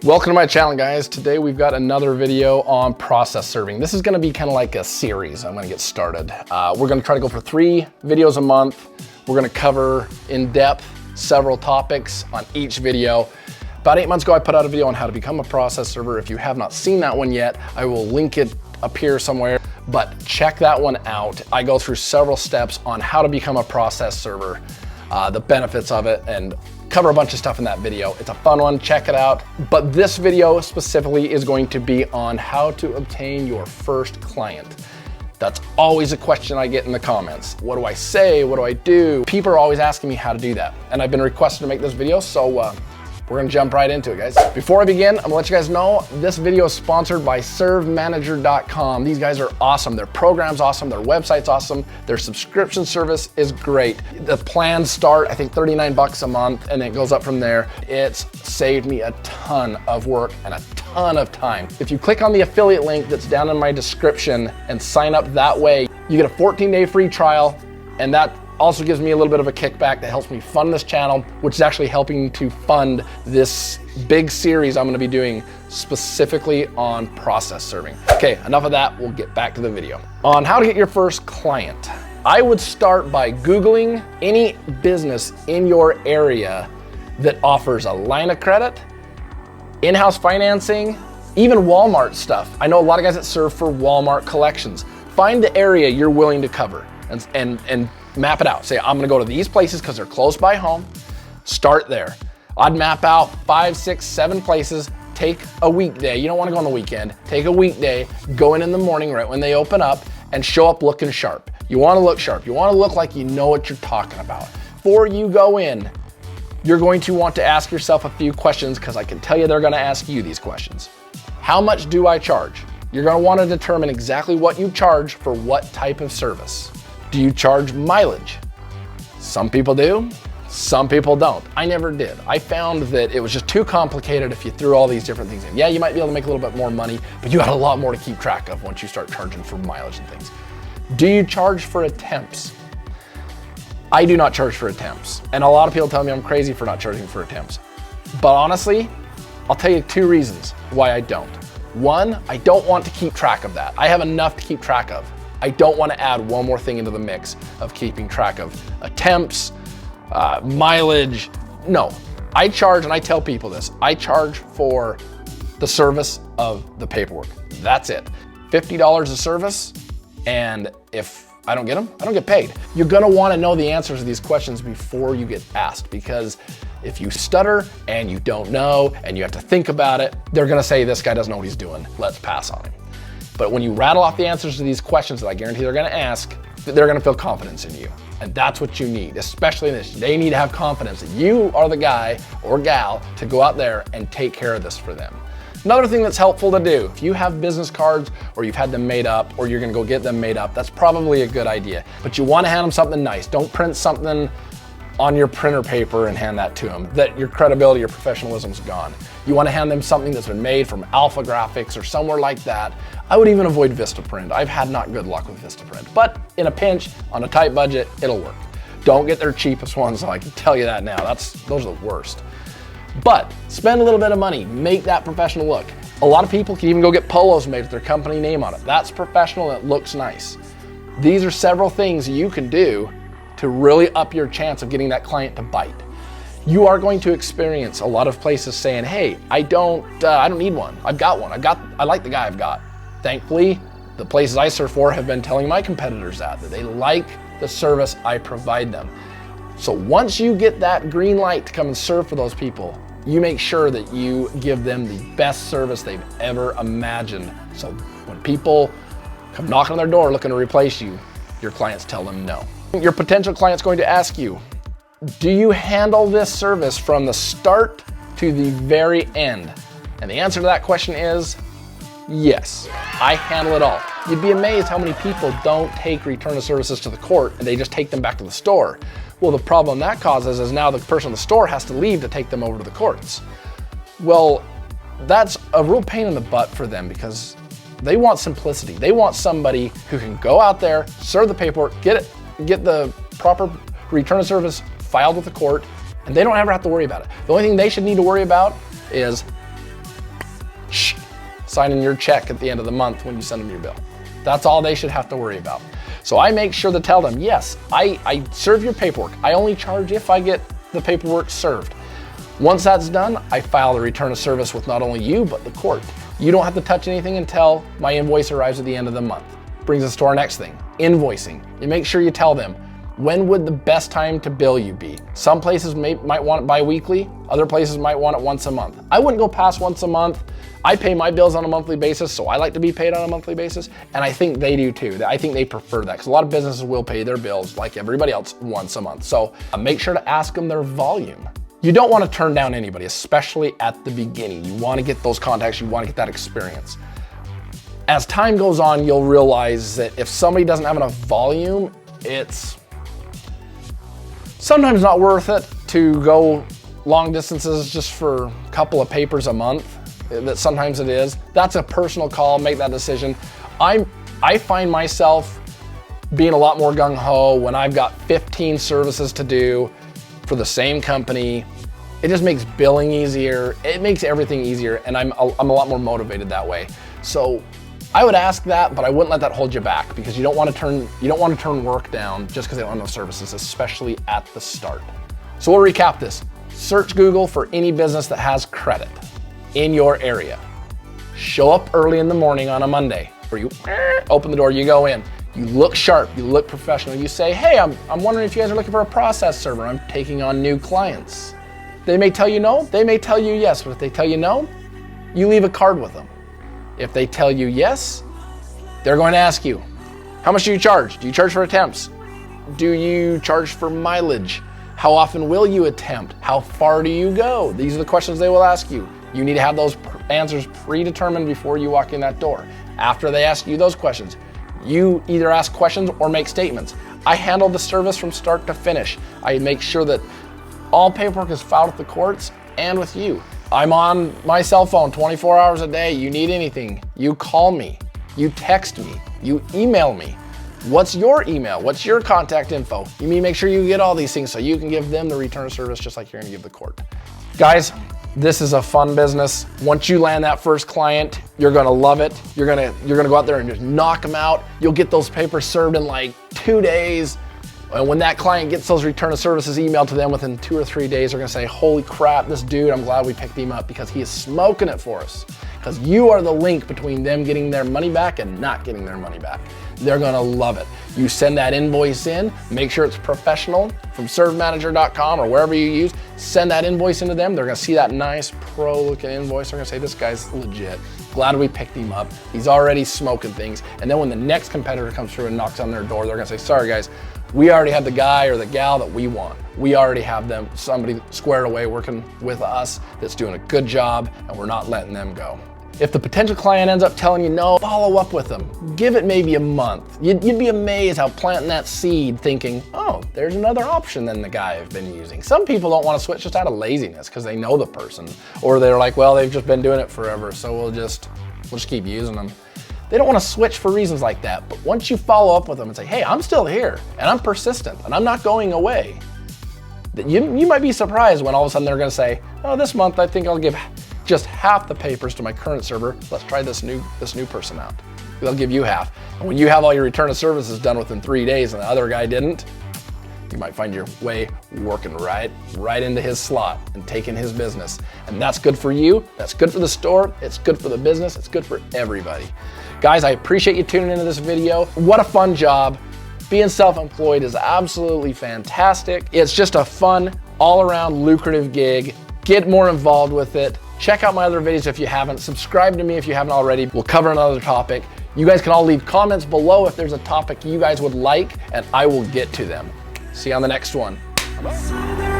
Welcome to my channel, guys. Today we've got another video on process serving. This is gonna be kind of like a series. I'm gonna get started. We're gonna try to go for 3 videos a month. We're gonna cover in depth several topics on each video. About 8 months ago, I put out a video on how to become a process server. If you have not seen that one yet, I will link it up here somewhere, but check that one out. I go through several steps on how to become a process server, the benefits of it, and cover a bunch of stuff in that video. It's a fun one, check it out. But this video specifically is going to be on how to obtain your first client. That's always a question I get in the comments. What do I say? What do I do? People are always asking me how to do that. And I've been requested to make this video, so we're gonna jump right into it, guys. Before I begin, I'm gonna let you guys know this video is sponsored by servemanager.com. These guys are awesome. Their program's awesome, their website's awesome, their subscription service is great. The plans start, I think, 39 bucks a month, and it goes up from there. It's saved me a ton of work and a ton of time. If you click on the affiliate link that's down in my description and sign up that way, you get a 14-day free trial, and that also gives me a little bit of a kickback that helps me fund this channel, which is actually helping to fund this big series I'm gonna be doing specifically on process serving. Okay, enough of that, we'll get back to the video. On how to get your first client, I would start by Googling any business in your area that offers a line of credit, in-house financing, even Walmart stuff. I know a lot of guys that serve for Walmart collections. Find the area you're willing to cover and map it out. Say, I'm gonna go to these places because they're close by home. Start there. I'd map out 5, 6, 7 places. Take a weekday. You don't wanna go on the weekend. Take a weekday, go in the morning right when they open up, and show up looking sharp. You wanna look sharp. You wanna look like you know what you're talking about. Before you go in, you're going to want to ask yourself a few questions, because I can tell you they're gonna ask you these questions. How much do I charge? You're gonna wanna determine exactly what you charge for what type of service. Do you charge mileage? Some people do, some people don't. I never did. I found that it was just too complicated if you threw all these different things in. Yeah, you might be able to make a little bit more money, but you got a lot more to keep track of once you start charging for mileage and things. Do you charge for attempts? I do not charge for attempts. And a lot of people tell me I'm crazy for not charging for attempts. But honestly, I'll tell you 2 reasons why I don't. 1, I don't want to keep track of that. I have enough to keep track of. I don't want to add one more thing into the mix of keeping track of attempts, mileage. No, I charge, and I tell people this, I charge for the service of the paperwork. That's it. $50 a service, and if I don't get them, I don't get paid. You're gonna wanna know the answers to these questions before you get asked, because if you stutter and you don't know and you have to think about it, they're gonna say, this guy doesn't know what he's doing, let's pass on him. But when you rattle off the answers to these questions that I guarantee they're gonna ask, they're gonna feel confidence in you. And that's what you need, especially in this. They need to have confidence that you are the guy or gal to go out there and take care of this for them. Another thing that's helpful to do, if you have business cards or you've had them made up or you're gonna go get them made up, that's probably a good idea. But you wanna hand them something nice. Don't print something on your printer paper and hand that to them, that your credibility, your professionalism's gone. You wanna hand them something that's been made from Alpha Graphics or somewhere like that. I would even avoid Vistaprint. I've had not good luck with Vistaprint, but in a pinch, on a tight budget, it'll work. Don't get their cheapest ones, I can tell you that now. Those are the worst. But spend a little bit of money, make that professional look. A lot of people can even go get polos made with their company name on it. That's professional and it looks nice. These are several things you can do to really up your chance of getting that client to bite. You are going to experience a lot of places saying, hey, I don't need one. I've got one. I like the guy I've got. Thankfully, the places I serve for have been telling my competitors that they like the service I provide them. So once you get that green light to come and serve for those people, you make sure that you give them the best service they've ever imagined. So when people come knocking on their door looking to replace you, your clients tell them no. Your potential client's going to ask you, do you handle this service from the start to the very end? And the answer to that question is yes, I handle it all. You'd be amazed how many people don't take return of services to the court and they just take them back to the store. Well, the problem that causes is now the person in the store has to leave to take them over to the courts. Well, that's a real pain in the butt for them because they want simplicity. They want somebody who can go out there, serve the paperwork, get the proper return of service filed with the court, and they don't ever have to worry about it. The only thing they should need to worry about is signing your check at the end of the month when you send them your bill. That's all they should have to worry about. So I make sure to tell them, yes, I serve your paperwork. I only charge if I get the paperwork served. Once that's done, I file the return of service with not only you, but the court. You don't have to touch anything until my invoice arrives at the end of the month. Brings us to our next thing, invoicing. You make sure you tell them, when would the best time to bill you be? Some places might want it bi-weekly, other places might want it once a month. I wouldn't go past once a month. I pay my bills on a monthly basis, so I like to be paid on a monthly basis, and I think they do too. I think they prefer that, because a lot of businesses will pay their bills like everybody else once a month. So make sure to ask them their volume. You don't want to turn down anybody, especially at the beginning. You want to get those contacts, you want to get that experience. As time goes on, you'll realize that if somebody doesn't have enough volume, it's sometimes not worth it to go long distances just for a couple of papers a month. That sometimes it is. That's a personal call, make that decision. I find myself being a lot more gung-ho when I've got 15 services to do for the same company. It just makes billing easier. It makes everything easier, and I'm a lot more motivated that way. So I would ask that, but I wouldn't let that hold you back, because you don't want to turn work down just because they don't have no services, especially at the start. So we'll recap this. Search Google for any business that has credit in your area. Show up early in the morning on a Monday, where you open the door, you go in, you look sharp, you look professional, you say, hey, I'm wondering if you guys are looking for a process server. I'm taking on new clients. They may tell you no, they may tell you yes, but if they tell you no, you leave a card with them. If they tell you yes, they're going to ask you, how much do you charge? Do you charge for attempts? Do you charge for mileage? How often will you attempt? How far do you go? These are the questions they will ask you. You need to have those answers predetermined before you walk in that door. After they ask you those questions, you either ask questions or make statements. I handle the service from start to finish. I make sure that all paperwork is filed with the courts and with you. I'm on my cell phone 24 hours a day. You need anything, you call me, you text me, you email me. What's your email? What's your contact info? You need to make sure you get all these things so you can give them the return of service just like you're gonna give the court. Guys, this is a fun business. Once you land that first client, you're gonna love it. You're gonna go out there and just knock them out. You'll get those papers served in like 2 days. And when that client gets those return of services emailed to them within 2 or 3 days, they're gonna say, holy crap, this dude, I'm glad we picked him up, because he is smoking it for us. Because you are the link between them getting their money back and not getting their money back. They're gonna love it. You send that invoice in, make sure it's professional from servemanager.com or wherever you use, send that invoice into them. They're gonna see that nice pro looking invoice. They're gonna say, this guy's legit. Glad we picked him up. He's already smoking things. And then when the next competitor comes through and knocks on their door, they're gonna say, sorry guys, we already have the guy or the gal that we want. We already have them, somebody squared away working with us that's doing a good job, and we're not letting them go. If the potential client ends up telling you no, follow up with them. Give it maybe a month. You'd be amazed how planting that seed thinking, oh, there's another option than the guy I've been using. Some people don't want to switch just out of laziness because they know the person, or they're like, well, they've just been doing it forever, so we'll just keep using them. They don't want to switch for reasons like that, but once you follow up with them and say, hey, I'm still here, and I'm persistent, and I'm not going away, you might be surprised when all of a sudden they're gonna say, oh, this month I think I'll give just half the papers to my current server. Let's try this new person out. They'll give you half. And when you have all your return of services done within 3 days and the other guy didn't, you might find your way working right into his slot and taking his business. And that's good for you, that's good for the store, it's good for the business, it's good for everybody. Guys, I appreciate you tuning into this video. What a fun job. Being self-employed is absolutely fantastic. It's just a fun, all-around lucrative gig. Get more involved with it. Check out my other videos if you haven't. Subscribe to me if you haven't already. We'll cover another topic. You guys can all leave comments below if there's a topic you guys would like, and I will get to them. See you on the next one. Bye-bye.